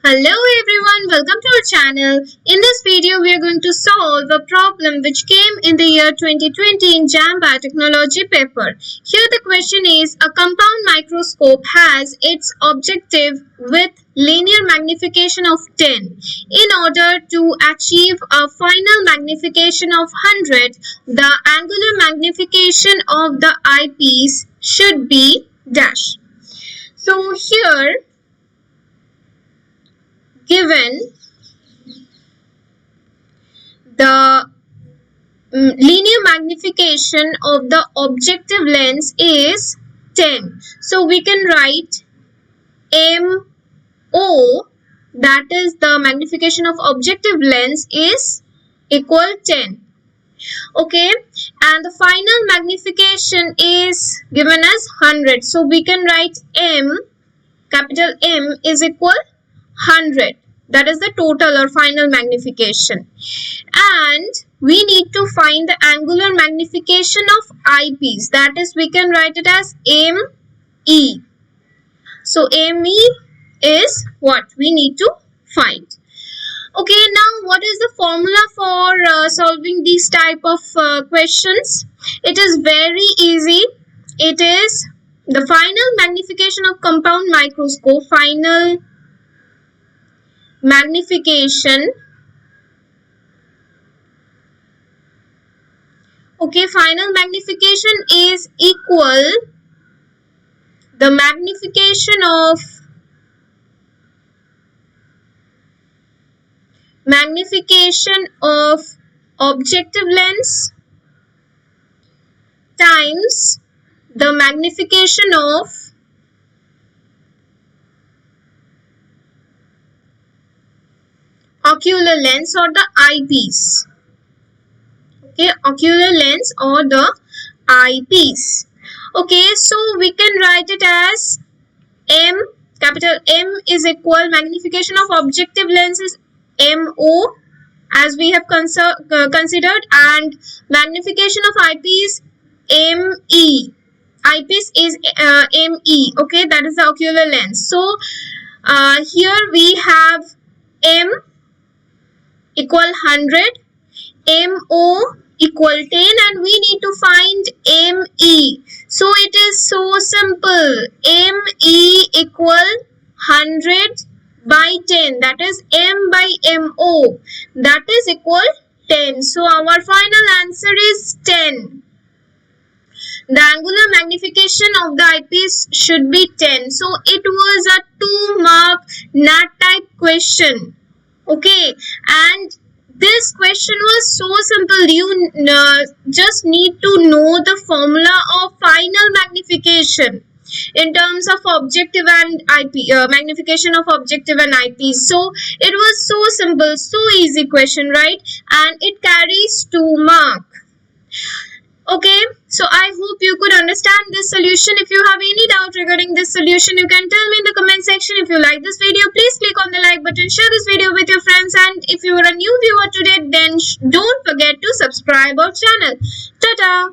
Hello everyone, welcome to our channel. In this video, we are going to solve a problem which came in the year 2020 in JAM Biotechnology paper. Here the question is, a compound microscope has its objective with linear magnification of 10. In order to achieve a final magnification of 100, the angular magnification of the eyepiece should be dash. So here, given the linear magnification of the objective lens is 10. So we can write MO, that is the magnification of objective lens, is equal 10. Okay, and the final magnification is given as 100. So we can write capital M is equal 100. That is the total or final magnification. And we need to find the angular magnification of eyepiece. That is, we can write it as ME. So ME is what we need to find. Okay, now what is the formula for solving these type of questions? It is very easy. It is the final magnification of compound microscope. Final magnification, final magnification is equal the magnification of objective lens times the magnification of ocular lens or the eyepiece. Okay, ocular lens or the eyepiece. Okay, so we can write it as capital M is equal magnification of objective lens is MO as we have considered, and magnification of eyepiece ME. Eyepiece is ME. Okay, that is the ocular lens. So here we have M equal 100, MO equal 10, and we need to find ME. So it is so simple. ME equal 100 by 10. That is M by MO. That is equal 10. So our final answer is 10. The angular magnification of the eyepiece should be 10. So it was a 2-mark NAT type question. Okay, and this question was so simple. You just need to know the formula of final magnification in terms of objective and magnification of objective and eyepiece. So it was so simple, so easy question, right? And it carries 2 marks. Okay, so I hope you could understand this solution. If you have any doubt regarding this solution, you can tell me in the comment section. If you like this video, please click on the like button, share this video with your friends, and if you are a new viewer today, then don't forget to subscribe our channel. Ta-ta!